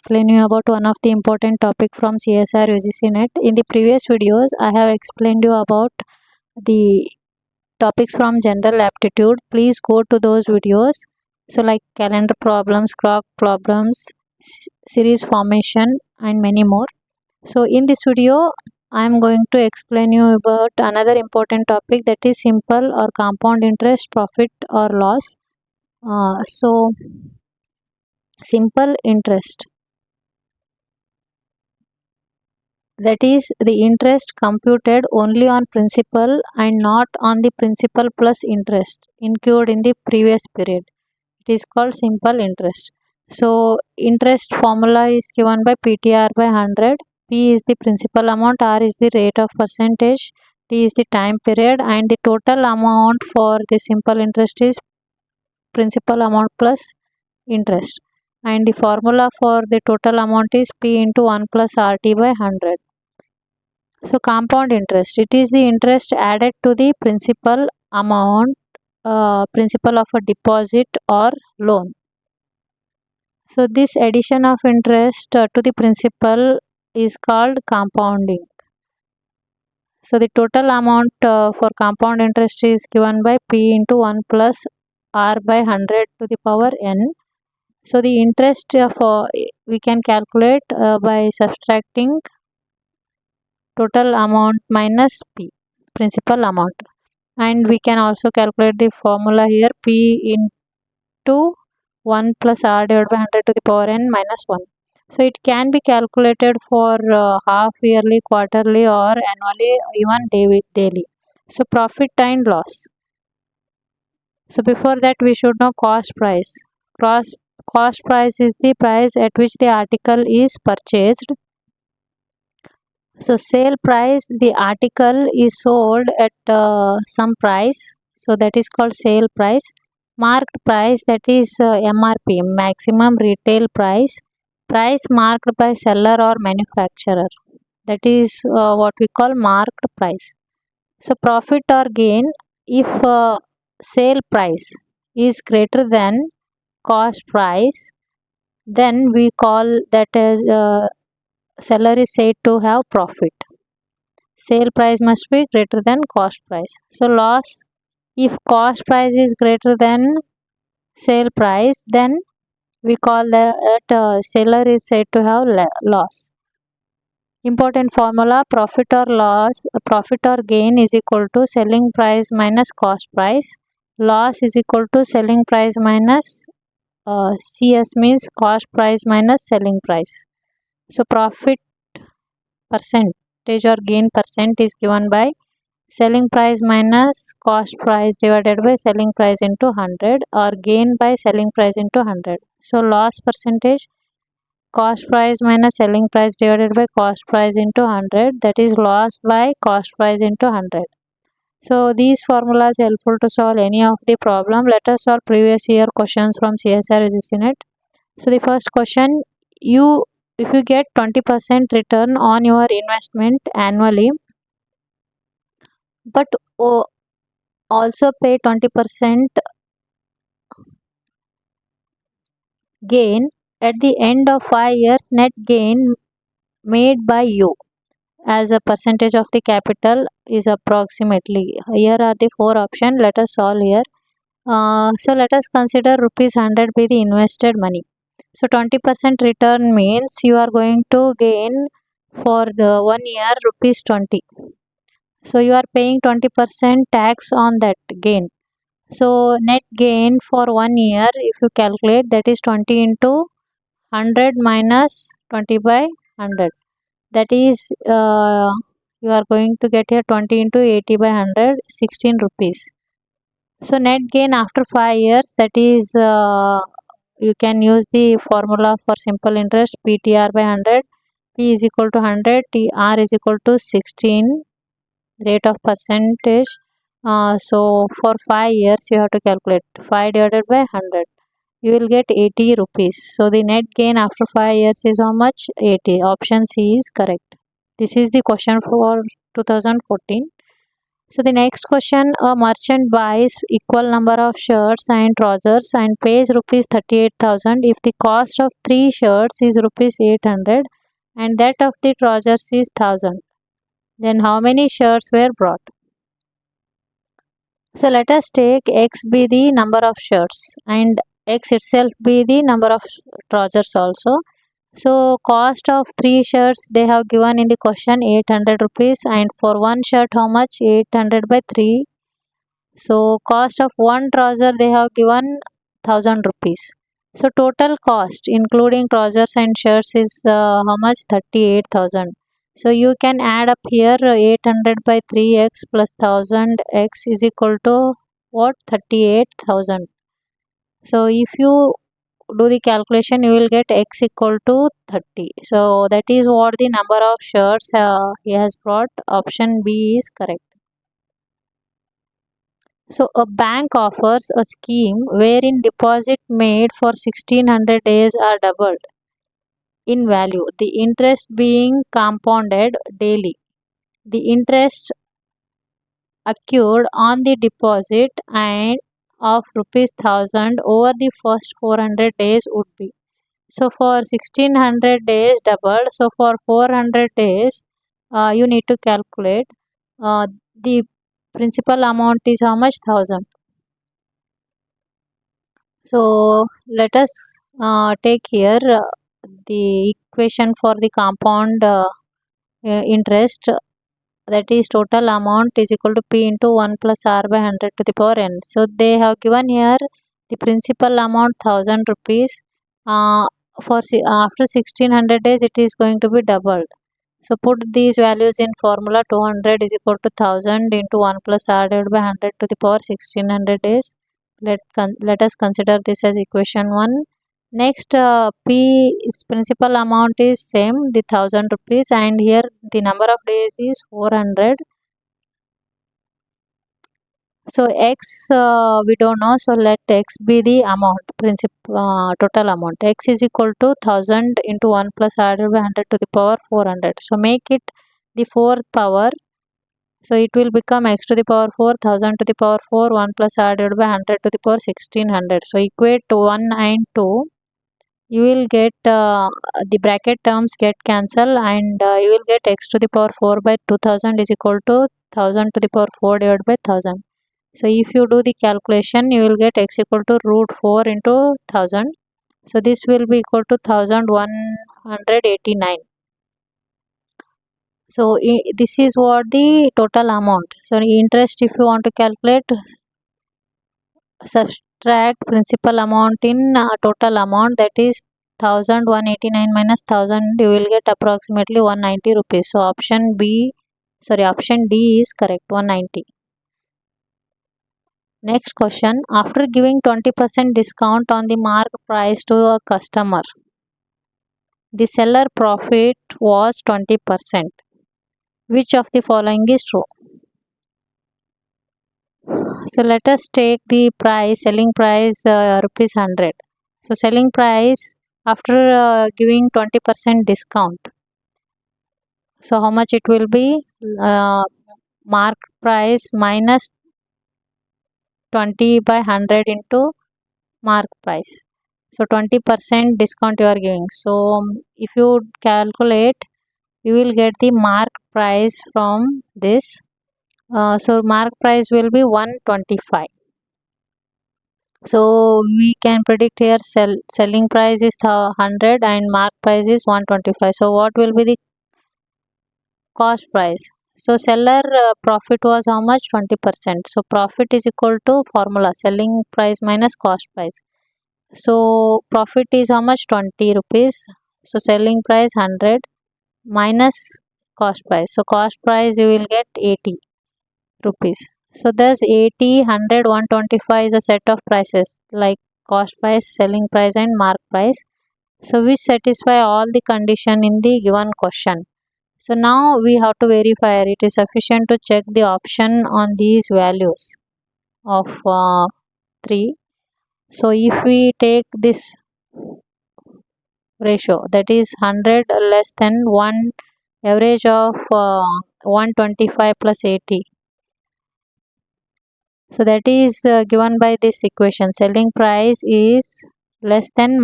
explain you about one of the important topic from CSIR-UGC NET. In the previous videos, I have explained you about the topics from General Aptitude. Please go to those videos. So like calendar problems, clock problems, series formation and many more. So in this video, I am going to explain you about another important topic, that is simple or compound interest, profit or loss. So simple interest, that is the interest computed only on principal and not on the principal plus interest incurred in the previous period. It is called simple interest. So interest formula is given by PTR by 100. P is the principal amount, R is the rate of percentage, T is the time period, and the total amount for the simple interest is principal amount plus interest. And the formula for the total amount is P into 1 plus RT by 100. So compound interest, it is the interest added to the principal amount, principal of a deposit or loan. So this addition of interest to the principal is called compounding. So the total amount for compound interest is given by P into 1 plus R by 100 to the power n. So the interest we can calculate by subtracting total amount minus P, principal amount, and we can also calculate the formula here, P into 1 plus R divided by 100 to the power n minus 1. So it can be calculated for half yearly, quarterly or annually, even daily. So profit and loss. So before that we should know cost price. Cost price is the price at which the article is purchased. So sale price, the article is sold at some price, so that is called sale price. Marked price, that is MRP, maximum retail price. Price marked by seller or manufacturer, that is what we call marked price. So profit or gain, if sale price is greater than cost price, then we call that as seller is said to have profit. Sale price must be greater than cost price. So loss, if cost price is greater than sale price, then we call that seller is said to have loss. Important formula, profit or loss, profit or gain is equal to selling price minus cost price. Loss is equal to selling price minus CS, means cost price minus selling price. So profit percentage or gain percent is given by selling price minus cost price divided by selling price into 100, or gain by selling price into 100. So loss percentage, cost price minus selling price divided by cost price into 100, that is loss by cost price into 100. So these formulas are helpful to solve any of the problem. Let us solve previous year questions from CSIR-UGC NET. So the first question, if you get 20% return on your investment annually, but also pay 20% gain, at the end of 5 years, net gain made by you as a percentage of the capital is approximately. Here are the 4 options. Let us solve here. So let us consider rupees 100 be the invested money. So 20% return means you are going to gain for the 1 year rupees 20. So you are paying 20% tax on that gain. So net gain for 1 year, if you calculate, that is 20 into 100 minus 20 by 100. That is you are going to get here 20 into 80 by 100, 16 rupees. So net gain after 5 years, that is you can use the formula for simple interest, PTR by 100. P is equal to 100, TR is equal to 16, rate of percentage. So for 5 years you have to calculate 5 divided by 100. You will get 80 rupees. So the net gain after 5 years is how much? 80. Option C is correct. This is the question for 2014. So the next question, a merchant buys equal number of shirts and trousers and pays rupees 38,000 if the cost of 3 shirts is rupees 800 and that of the trousers is 1000. Then how many shirts were brought? So let us take x be the number of shirts and x itself be the number of trousers also. So cost of 3 shirts they have given in the question 800 rupees and for one shirt how much? 800 by 3. So cost of one trouser they have given 1000 rupees. So total cost including trousers and shirts is how much? 38,000. So you can add up here 800 by 3x plus 1000x is equal to what? 38,000. So if you do the calculation you will get x equal to 30. So that is what the number of shirts he has brought. Option B is correct. So a bank offers a scheme wherein deposit made for 1600 days are doubled in value, the interest being compounded daily. The interest accrued on the deposit and of rupees 1000 over the first 400 days would be. So for 1600 days doubled. So for 400 days you need to calculate the principal amount is how much? 1000. So let us take here the equation for the compound interest, that is total amount is equal to P into 1 plus R by 100 to the power n. So they have given here the principal amount 1000 rupees. After 1600 days it is going to be doubled. So put these values in formula. 200 is equal to 1000 into 1 plus R divided by 100 to the power 1600 days. Let us consider this as equation 1. Next, P its principal amount is same, the 1000 rupees, and here the number of days is 400. So x we don't know, so let x be the amount, total amount. X is equal to 1000 into 1 plus R divided by 100 to the power 400. So make it the fourth power. So it will become x to the power 4, 1000 to the power 4, 1 plus R divided by 100 to the power 1600. So equate to 1 and 2. You will get the bracket terms get cancelled and you will get x to the power 4 by 2000 is equal to 1000 to the power 4 divided by 1000. So if you do the calculation you will get x equal to root 4 into 1000. So this will be equal to 1189. So this is what the total amount. So interest if you want to calculate, subtract principal amount in total amount, that is 1189 minus 1000 you will get approximately 190 rupees. So option D is correct, 190. Next question, after giving 20% discount on the mark price to a customer, the seller profit was 20%. Which of the following is true? So let us take the price, selling price rupees 100. So selling price after giving 20% discount. So how much it will be? Mark price minus 20 by 100 into mark price. So 20% discount you are giving. So if you calculate, you will get the mark price from this. So mark price will be 125. So we can predict here selling price is 100 and mark price is 125. So what will be the cost price? So seller profit was how much? 20%. So profit is equal to formula selling price minus cost price. So profit is how much? 20 rupees. So selling price 100 minus cost price. So cost price you will get 80 rupees. So thus 80, 100, 125 is a set of prices like cost price, selling price and mark price. So which satisfy all the condition in the given question. So now we have to verify it is sufficient to check the option on these values of 3. So if we take this ratio, that is 100 less than 1, average of 125 plus 80. So that is given by this equation. Selling price is less than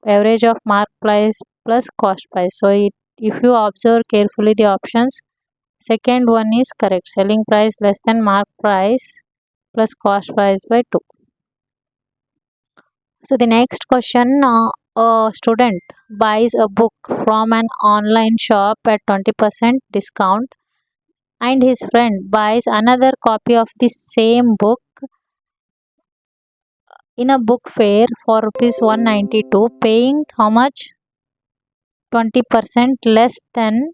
average of mark price plus cost price. So if you observe carefully the options, second one is correct. Selling price less than mark price plus cost price by 2. So the next question, a student buys a book from an online shop at 20% discount, and his friend buys another copy of the same book in a book fair for rupees 192, paying how much? 20% less than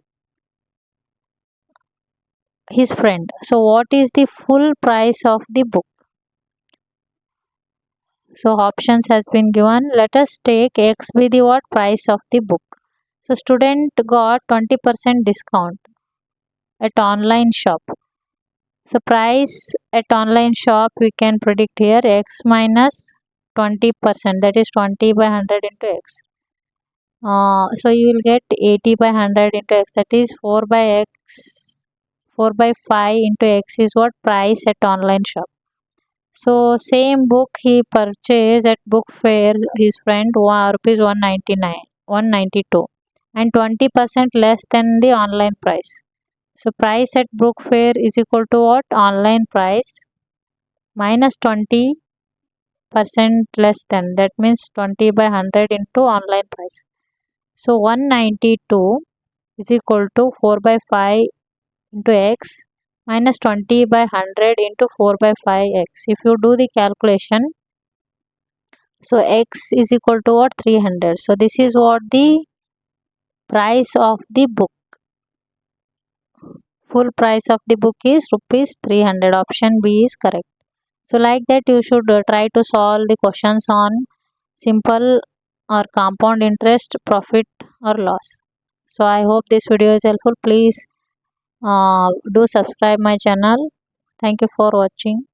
his friend. So what is the full price of the book? So options has been given. Let us take X be the what price of the book. So student got 20% discount at online shop. So price at online shop we can predict here X minus 20%, that is 20 by 100 into X. So you will get 80 by 100 into X, that is 4 by X. 4 by 5 into X is what price at online shop. So same book he purchased at book fair, his friend rupees 192, and 20% less than the online price. So price at book fair is equal to what? Online price minus 20% less than, that means 20 by 100 into online price. So 192 is equal to 4 by 5 into X minus 20 by 100 into 4 by 5x. If you do the calculation, so X is equal to what? 300. So this is what the price of the book. Full price of the book is rupees 300. Option B is correct. So like that you should try to solve the questions on simple or compound interest, profit or loss. So I hope this video is helpful. Please do subscribe my channel. Thank you for watching.